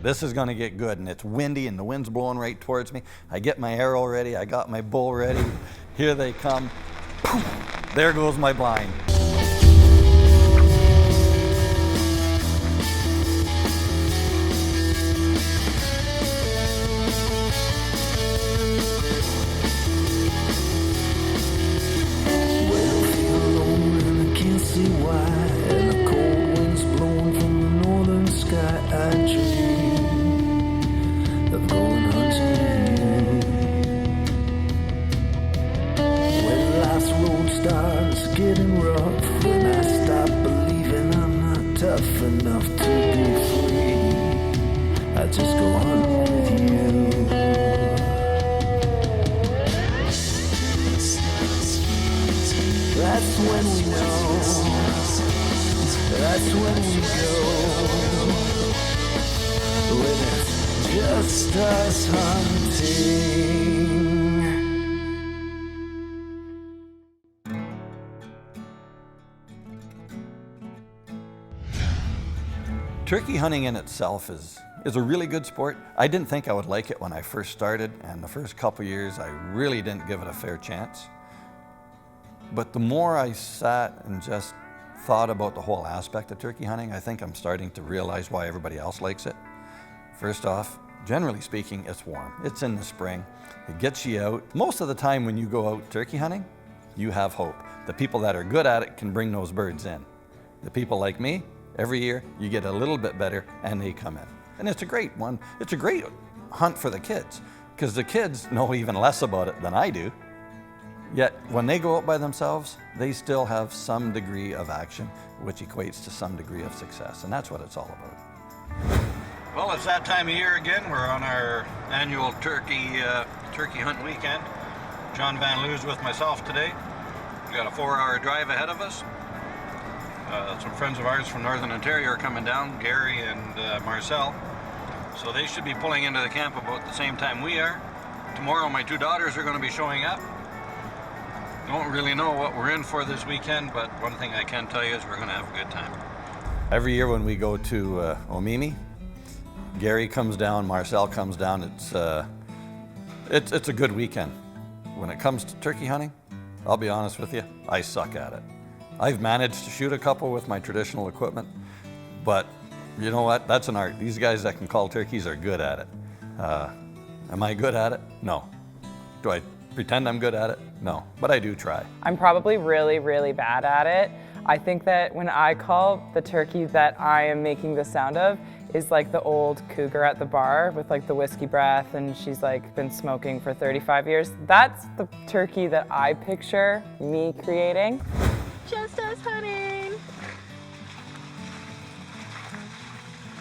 This is gonna get good, and it's windy and the wind's blowing right towards me. I get my arrow ready, I got my bow ready. Here they come. Poof, there goes my blind. Getting rough when I stop believing I'm not tough enough to be free. I just go on with you. That's when we know. That's when we go. When it's just us hunting. Turkey hunting in itself is a really good sport. I didn't think I would like it when I first started, and the first couple years I really didn't give it a fair chance. But the more I sat and just thought about the whole aspect of turkey hunting, I think I'm starting to realize why everybody else likes it. First off, generally speaking, it's warm. It's in the spring. It gets you out. Most of the time when you go out turkey hunting, you have hope. The people that are good at it can bring those birds in. The people like me, every year you get a little bit better and they come in. And it's a great one. It's a great hunt for the kids because the kids know even less about it than I do. Yet when they go out by themselves, they still have some degree of action, which equates to some degree of success. And that's what it's all about. Well, it's that time of year again. We're on our annual turkey hunt weekend. John Van Loo's with myself today. We've got a 4-hour drive ahead of us. Some friends of ours from Northern Ontario are coming down, Gary and Marcel. So they should be pulling into the camp about the same time we are. Tomorrow my 2 daughters are going to be showing up. Don't really know what we're in for this weekend, but one thing I can tell you is we're going to have a good time. Every year when we go to Omemee, Gary comes down, Marcel comes down. It's a good weekend. When it comes to turkey hunting, I'll be honest with you, I suck at it. I've managed to shoot a couple with my traditional equipment, but you know what? That's an art. These guys that can call turkeys are good at it. Am I good at it? No. Do I pretend I'm good at it? No, but I do try. I'm probably really, really bad at it. I think that when I call, the turkey that I am making the sound of is like the old cougar at the bar with like the whiskey breath, and she's like been smoking for 35 years. That's the turkey that I picture me creating. Just us hunting.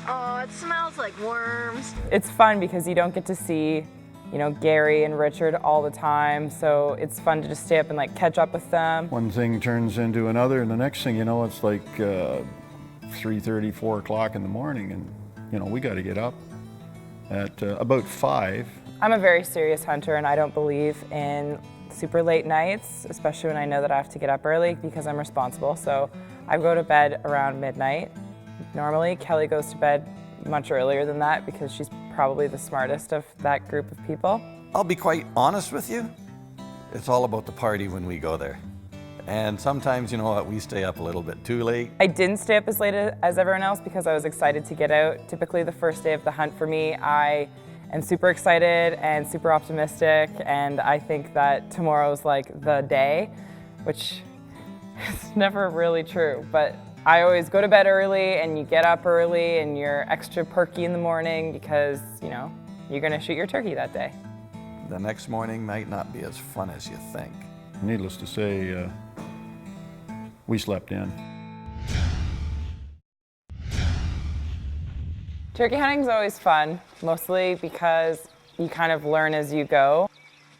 Oh, it smells like worms. It's fun because you don't get to see, you know, Gary and Richard all the time, so it's fun to just stay up and like catch up with them. One thing turns into another, and the next thing you know, it's like 3:30, 4 o'clock in the morning, and you know, we got to get up at about 5. I'm a very serious hunter, and I don't believe in super late nights, especially when I know that I have to get up early because I'm responsible. So I go to bed around midnight. Normally, Kelly goes to bed much earlier than that because she's probably the smartest of that group of people. I'll be quite honest with you. It's all about the party when we go there. And sometimes, you know what, we stay up a little bit too late. I didn't stay up as late as everyone else because I was excited to get out. Typically the first day of the hunt for me, I am super excited and super optimistic, and I think that tomorrow's like the day, which is never really true, but I always go to bed early and you get up early and you're extra perky in the morning because, you know, you're gonna shoot your turkey that day. The next morning might not be as fun as you think. Needless to say, we slept in. Turkey hunting is always fun, mostly because you kind of learn as you go.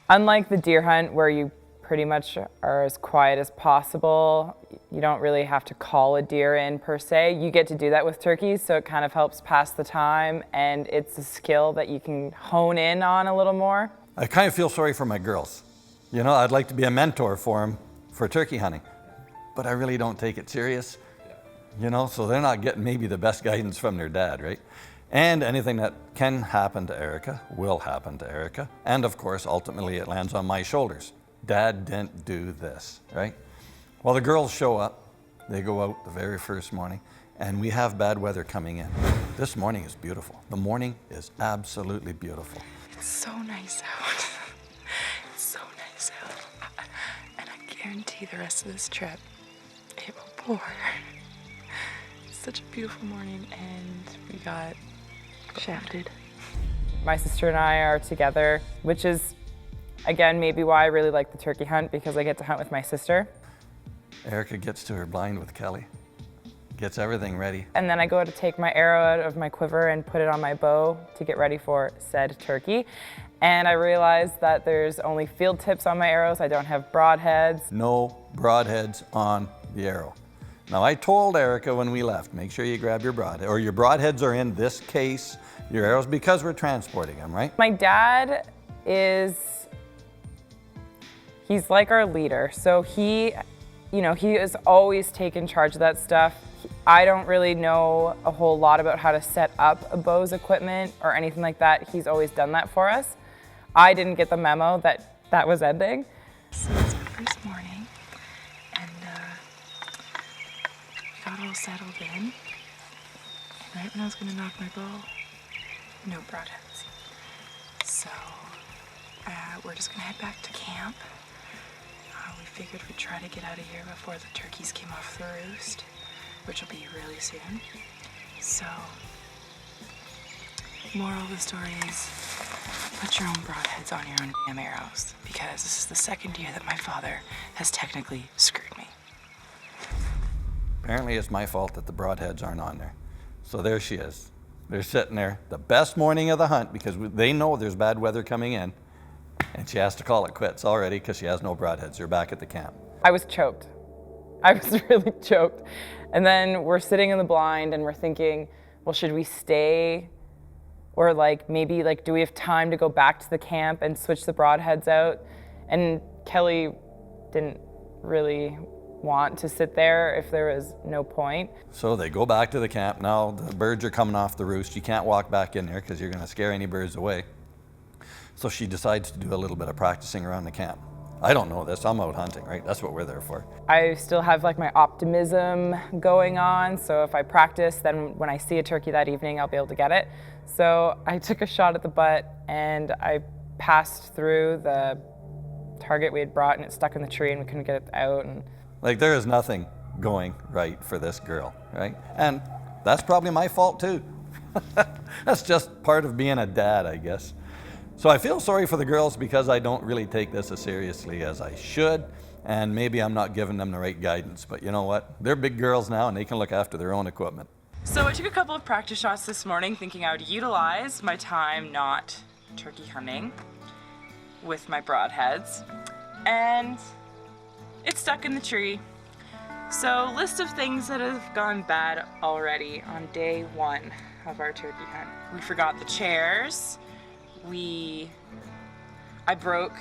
Unlike the deer hunt where you pretty much are as quiet as possible, you don't really have to call a deer in per se. You get to do that with turkeys, so it kind of helps pass the time, and it's a skill that you can hone in on a little more. I kind of feel sorry for my girls. You know, I'd like to be a mentor for them for turkey hunting, but I really don't take it serious. You know, so they're not getting maybe the best guidance from their dad, right? And anything that can happen to Erica will happen to Erica. And of course, ultimately it lands on my shoulders. Dad didn't do this, right? Well, the girls show up. They go out the very first morning, and we have bad weather coming in. This morning is beautiful. The morning is absolutely beautiful. It's so nice out. It's so nice out. And I guarantee the rest of this trip, it will pour. It's such a beautiful morning, and we got shafted. My sister and I are together, which is, again, maybe why I really like the turkey hunt, because I get to hunt with my sister. Erica gets to her blind with Kelly, gets everything ready. And then I go to take my arrow out of my quiver and put it on my bow to get ready for said turkey. And I realize that there's only field tips on my arrows. I don't have broadheads. No broadheads on the arrow. Now, I told Erica when we left, make sure you grab your broadhead, or your broadheads are in this case, your arrows, because we're transporting them, right? My dad he's like our leader. So he has always taken charge of that stuff. I don't really know a whole lot about how to set up a bow's equipment or anything like that. He's always done that for us. I didn't get the memo that was ending. So it's our first morning, and we got all settled in. And right when I was gonna knock my bow, no broadheads. So we're just gonna head back to camp. We figured we'd try to get out of here before the turkeys came off the roost, which will be really soon. So, moral of the story is, put your own broadheads on your own damn arrows, because this is the second year that my father has technically screwed me. Apparently it's my fault that the broadheads aren't on there. So there she is. They're sitting there, the best morning of the hunt, because they know there's bad weather coming in. And she has to call it quits already because she has no broadheads. They're back at the camp. I was choked. I was really choked. And then we're sitting in the blind and we're thinking, well, should we stay? Or maybe do we have time to go back to the camp and switch the broadheads out? And Kelly didn't really want to sit there if there was no point. So they go back to the camp. Now the birds are coming off the roost. You can't walk back in there because you're going to scare any birds away. So she decides to do a little bit of practicing around the camp. I don't know this, I'm out hunting, right? That's what we're there for. I still have my optimism going on, so if I practice, then when I see a turkey that evening, I'll be able to get it. So I took a shot at the butt and I passed through the target we had brought, and it stuck in the tree and we couldn't get it out. And there is nothing going right for this girl, right? And that's probably my fault too. That's just part of being a dad, I guess. So I feel sorry for the girls because I don't really take this as seriously as I should, and maybe I'm not giving them the right guidance, but you know what? They're big girls now and they can look after their own equipment. So I took a couple of practice shots this morning thinking I would utilize my time not turkey hunting with my broadheads, and it stuck in the tree. So list of things that have gone bad already on day one of our turkey hunt. We forgot the chairs. I broke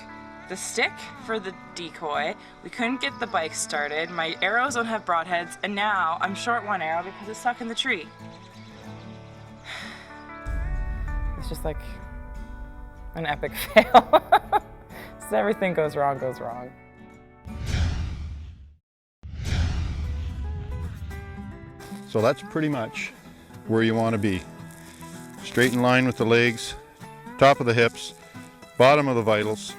the stick for the decoy. We couldn't get the bike started. My arrows don't have broadheads, and now I'm short one arrow because it's stuck in the tree. it's just an epic fail. So everything goes wrong. So that's pretty much where you want to be. Straight in line with the legs, top of the hips, bottom of the vitals.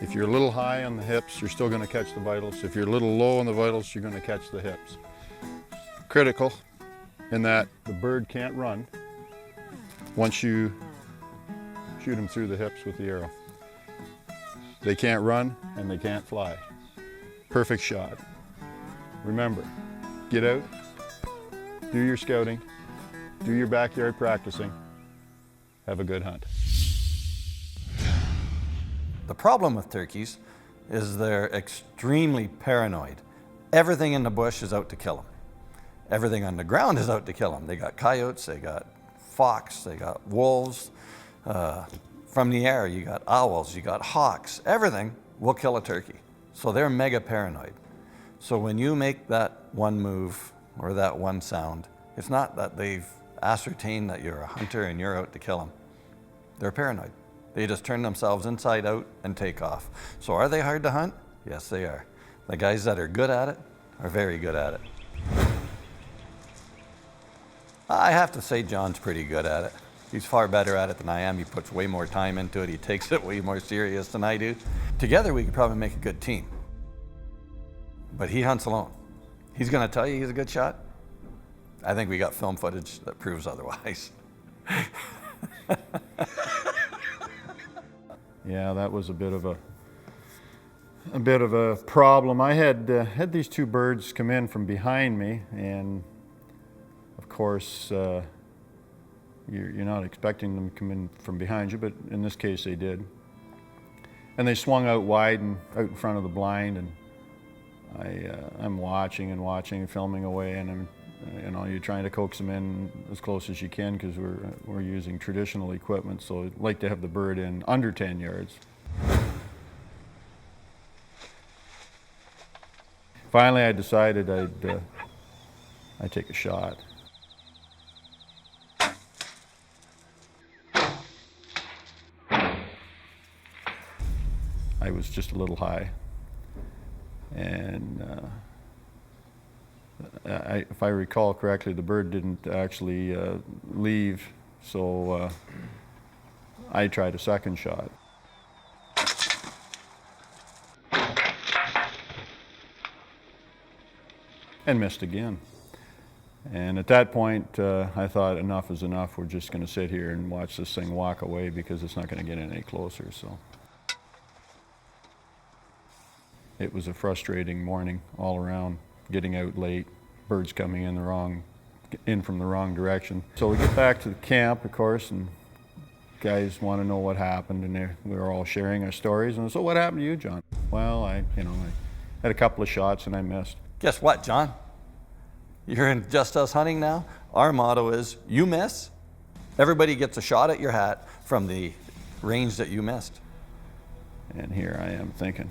If you're a little high on the hips, you're still going to catch the vitals. If you're a little low on the vitals, you're going to catch the hips. Critical in that the bird can't run once you shoot them through the hips with the arrow. They can't run and they can't fly. Perfect shot. Remember, get out, do your scouting, do your backyard practicing, have a good hunt. The problem with turkeys is they're extremely paranoid. Everything in the bush is out to kill them. Everything on the ground is out to kill them. They got coyotes, they got fox, they got wolves. From the air, you got owls, you got hawks. Everything will kill a turkey. So they're mega paranoid. So when you make that one move or that one sound, it's not that they've ascertain that you're a hunter and you're out to kill them. They're paranoid. They just turn themselves inside out and take off. So are they hard to hunt? Yes, they are. The guys that are good at it are very good at it. I have to say John's pretty good at it. He's far better at it than I am. He puts way more time into it. He takes it way more serious than I do. Together we could probably make a good team. But he hunts alone. He's gonna tell you he's a good shot. I think we got film footage that proves otherwise. Yeah, that was a bit of a problem. I had these two birds come in from behind me, and of course you're not expecting them to come in from behind you, but in this case they did. And they swung out wide and out in front of the blind, and I'm watching and filming away, and you're trying to coax them in as close as you can because we're using traditional equipment, so I'd like to have the bird in under 10 yards. Finally, I decided I'd take a shot. I was just a little high, and if I recall correctly, the bird didn't actually leave, so I tried a second shot. And missed again. And at that point, I thought enough is enough. We're just going to sit here and watch this thing walk away because it's not going to get any closer. So it was a frustrating morning all around. Getting out late, birds coming in from the wrong direction. So we get back to the camp, of course, and guys want to know what happened, and we were all sharing our stories. And so, what happened to you, John? Well, I had a couple of shots and I missed. Guess what, John? You're in Just Us Hunting now. Our motto is, you miss, everybody gets a shot at your hat from the range that you missed. And here I am thinking,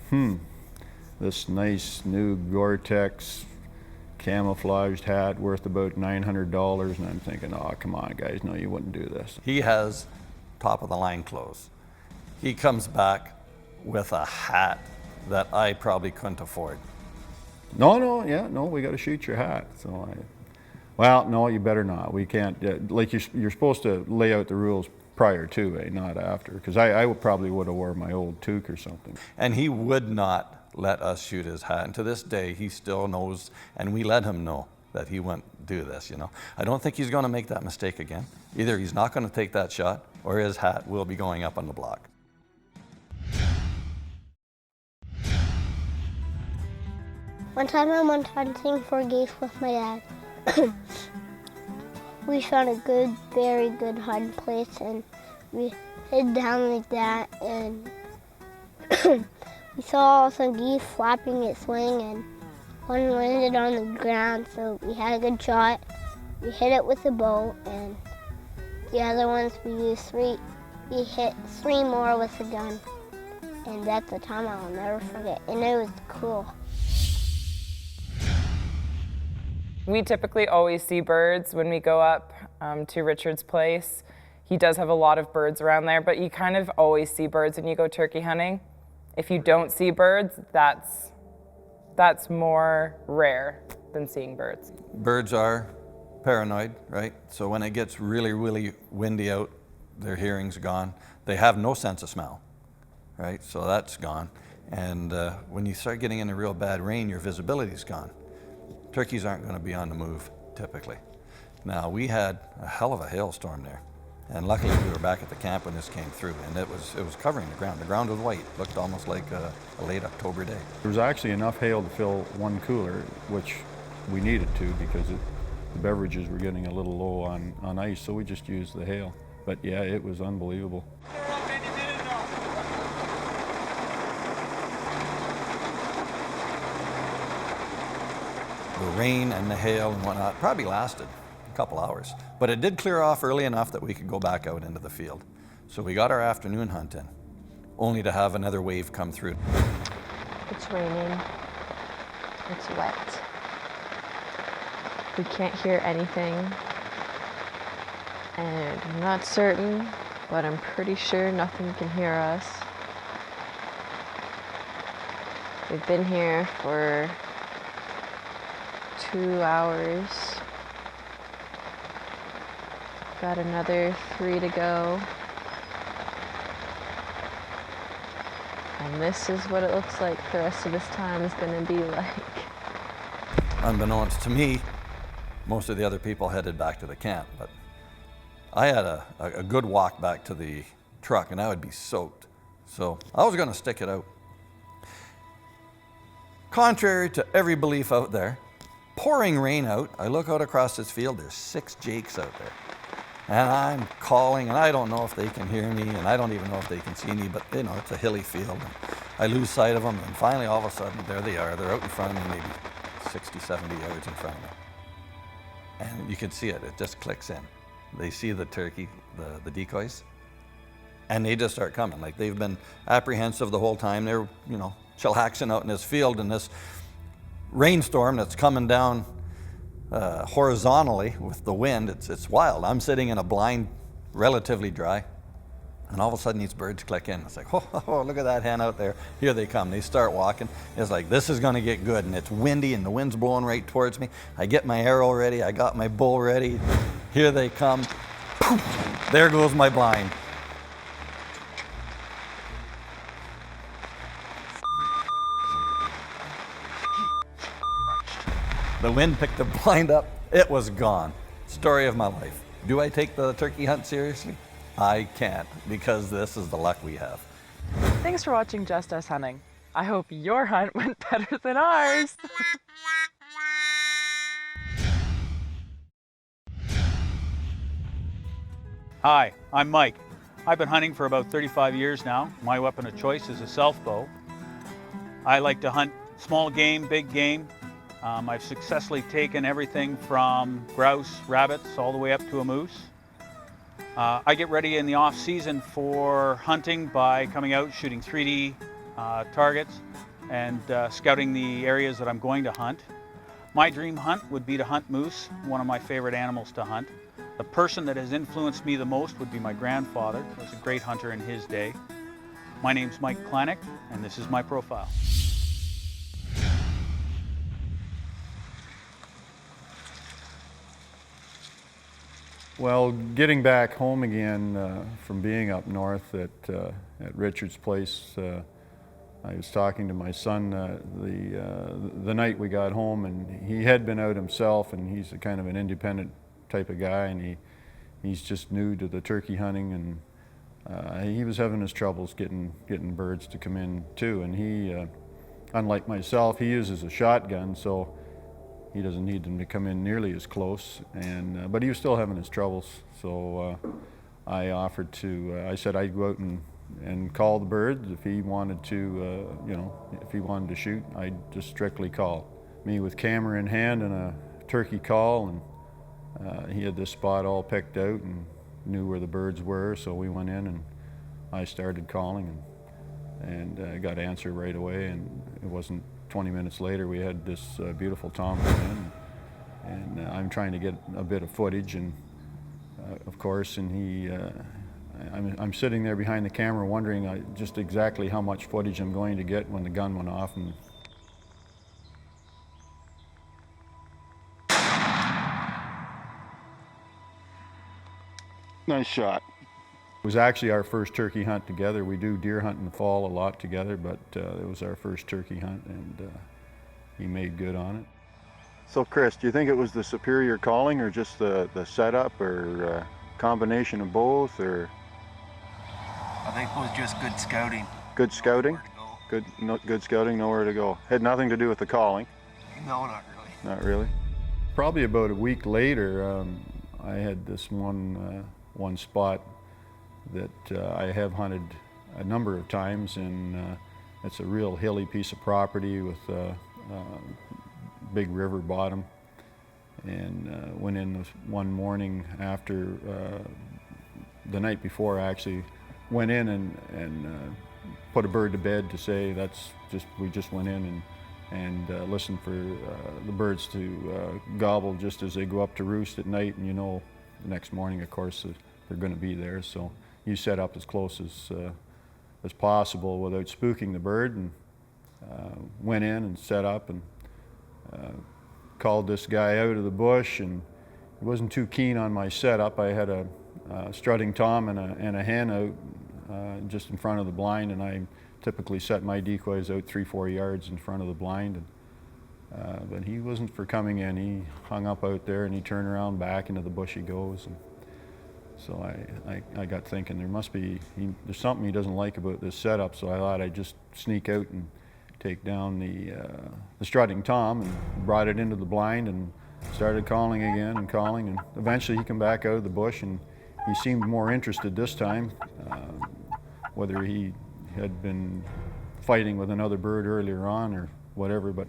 this nice new Gore-Tex camouflaged hat worth about $900, and I'm thinking, oh, come on, guys, no, you wouldn't do this. He has top of the line clothes. He comes back with a hat that I probably couldn't afford. No, we got to shoot your hat. So well, no, you better not. We can't, like you're supposed to lay out the rules prior to, not after, because I probably would have worn my old toque or something. And he would not let us shoot his hat. And to this day, he still knows, and we let him know that he wouldn't do this, I don't think he's going to make that mistake again. Either he's not going to take that shot, or his hat will be going up on the block. One time I went hunting for geese with my dad. We found a very good hiding place, and we hid down like that, and we saw some geese flapping its wing, and one landed on the ground, so we had a good shot. We hit it with a bow, and the other ones we hit 3 more with a gun. And that's a time I'll never forget, and it was cool. We typically always see birds when we go up to Richard's place. He does have a lot of birds around there, but you kind of always see birds when you go turkey hunting. If you don't see birds, that's more rare than seeing birds. Birds are paranoid, right? So when it gets really, really windy out, their hearing's gone. They have no sense of smell, right? So that's gone. And when you start getting into real bad rain, your visibility's gone. Turkeys aren't going to be on the move, typically. Now, we had a hell of a hailstorm there. And luckily, we were back at the camp when this came through, and it was covering the ground. The ground was white. Looked almost like a late October day. There was actually enough hail to fill one cooler, which we needed to because the beverages were getting a little low on ice, so we just used the hail. But yeah, it was unbelievable. The rain and the hail and whatnot probably lasted a couple hours, but it did clear off early enough that we could go back out into the field. So we got our afternoon hunt in, only to have another wave come through. It's raining. It's wet. We can't hear anything. And I'm not certain, but I'm pretty sure nothing can hear us. We've been here for 2 hours. Got another 3 to go. And this is what it looks like the rest of this time is going to be like. Unbeknownst to me, most of the other people headed back to the camp, but I had a good walk back to the truck and I would be soaked. So I was going to stick it out. Contrary to every belief out there, pouring rain out, I look out across this field, there's 6 jakes out there. And I'm calling, and I don't know if they can hear me, and I don't even know if they can see me, but you know, it's a hilly field. And I lose sight of them, and finally, all of a sudden, there they are. They're out in front of me, maybe 60, 70 yards in front of me. And you can see it, it just clicks in. They see the turkey, the decoys, and they just start coming. Like they've been apprehensive the whole time. They're, you know, chillaxing out in this field in this rainstorm that's coming down horizontally with the wind. It's wild. I'm sitting in a blind, relatively dry, and all of a sudden these birds click in. It's like, oh, look at that hen out there. Here they come. They start walking. It's like, this is going to get good, and it's windy, and the wind's blowing right towards me. I get my arrow ready. I got my bow ready. Here they come. Poof, there goes my blind. The wind picked the blind up. It was gone. Story of my life. Do I take the turkey hunt seriously? I can't, because this is the luck we have. Thanks for watching Just Us Hunting. I hope your hunt went better than ours. Hi, I'm Mike. I've been hunting for about 35 years now. My weapon of choice is a self bow. I like to hunt small game, big game. I've successfully taken everything from grouse, rabbits, all the way up to a moose. I get ready in the off season for hunting by coming out, shooting 3D targets and scouting the areas that I'm going to hunt. My dream hunt would be to hunt moose, one of my favorite animals to hunt. The person that has influenced me the most would be my grandfather. He was a great hunter in his day. My name's Mike Klanick, and this is my profile. Well, getting back home again from being up north at Richard's place, I was talking to my son the night we got home, and he had been out himself, and he's a kind of an independent type of guy, and he's just new to the turkey hunting, and he was having his troubles getting birds to come in too. And he, unlike myself, he uses a shotgun, so he doesn't need them to come in nearly as close, and but he was still having his troubles. So I offered to, I said I'd go out and call the birds if he wanted to, you know, if he wanted to shoot, I'd just strictly call. Me with camera in hand and a turkey call, and he had this spot all picked out and knew where the birds were, so we went in and I started calling, and got an answer right away, and it wasn't 20 minutes later we had this beautiful tom come in, and I'm trying to get a bit of footage, and of course, and he, I'm sitting there behind the camera wondering just exactly how much footage I'm going to get when the gun went off. And nice shot. It was actually our first turkey hunt together. We do deer hunt in the fall a lot together, but it was our first turkey hunt, and he made good on it. So Chris, do you think it was the superior calling, or just the setup, or combination of both, or? I think it was just good scouting. Good scouting? Good scouting, nowhere to go. Had nothing to do with the calling? No, not really. Not really? Probably about a week later, I had this one spot that I have hunted a number of times, and it's a real hilly piece of property with a big river bottom. And went in this one morning after, the night before actually, went in and put a bird to bed to say we just went in and listened for the birds to gobble just as they go up to roost at night, and you know the next morning, of course, they're going to be there. So you set up as close as possible without spooking the bird, and went in and set up and called this guy out of the bush, and he wasn't too keen on my setup. I had a strutting tom and a hen out just in front of the blind, and I typically set my decoys out 3-4 yards in front of the blind. And, but he wasn't for coming in. He hung up out there and he turned around, back into the bush he goes. And so I got thinking there's something he doesn't like about this setup, so I thought I'd just sneak out and take down the strutting tom and brought it into the blind and started calling again and calling, and eventually he came back out of the bush and he seemed more interested this time, whether he had been fighting with another bird earlier on or whatever, but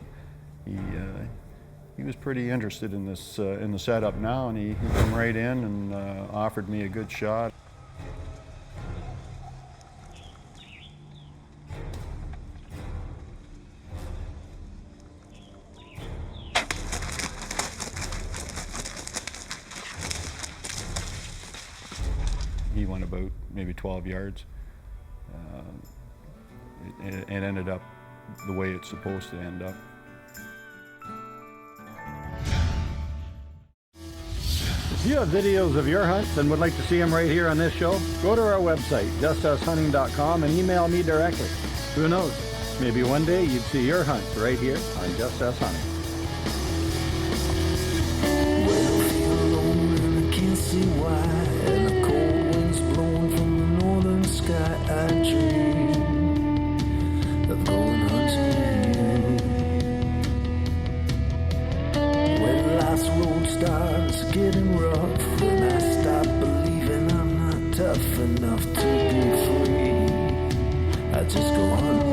he was pretty interested in this in the setup now, and he came right in and offered me a good shot. He went about maybe 12 yards. It ended up the way it's supposed to end up. If you have videos of your hunts and would like to see them right here on this show, go to our website, justushunting.com, and email me directly. Who knows, maybe one day you'd see your hunt right here on Just Us Hunting. Well, I feel alone and I can't see why, and the cold wind's blowing from the northern sky. I dream of going hunting. When life's road starts getting rough, when I stop believing I'm not tough enough to be free, I just go hunting.